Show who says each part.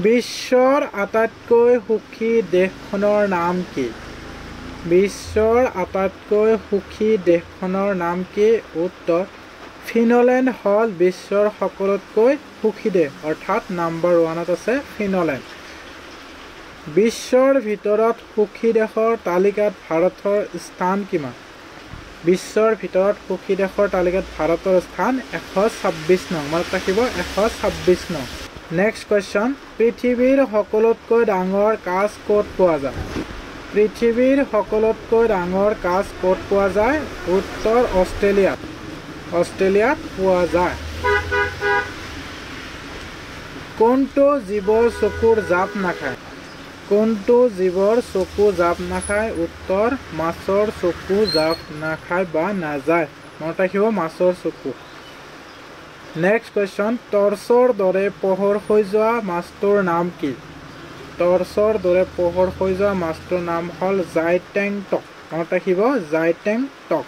Speaker 1: বিশ্বৰ আটাইতকৈ সুখী দেশখনৰ নাম কি? বিশ্বৰ আটাইতকৈ সুখী দেশখনৰ নাম কি? উত্তৰ ফিনলেণ্ড হ'ল বিশ্বৰ সকলোতকৈ সুখী দেশ, অৰ্থাৎ নম্বৰ 1ত আছে ফিনলেণ্ড। বিশ্বৰ ভিতৰত সুখী দেশৰ তালিকাত ভাৰতৰ স্থান কিমান? বিশ্বৰ ভিতৰত সুখী দেশৰ তালিকাত ভাৰতৰ স্থান 126 নং। মনত ৰাখিব 126 নং। নেক্সট কুৱেশ্যন, পৃথিৱীৰ সকলোতকৈ ডাঙৰ কাছ ক'ত পোৱা যায়? পৃথিৱীৰ সকলোতকৈ ডাঙৰ কাছ ক'ত পোৱা যায়? উত্তৰ অষ্ট্ৰেলিয়াত। অষ্ট্ৰেলিয়াত পোৱা যায়। কোনটো জীৱৰ চকুৰ জাপ নাখায়? কোনটো জীৱৰ চকু জাপ নাখায়? উত্তৰ মাছৰ চকু জাপ নাখায় বা নাযায়। মনত ৰাখিব মাছৰ চকু। নেক্সট কুৱেশ্যন, টৰ্চৰ দৰে পোহৰ হৈ যোৱা মাছটোৰ নাম কি? টৰ্চৰ দৰে পোহৰ হৈ যোৱা মাছটোৰ নাম হ'ল জাইটেংটক। মনত ৰাখিব জাইটেংটক।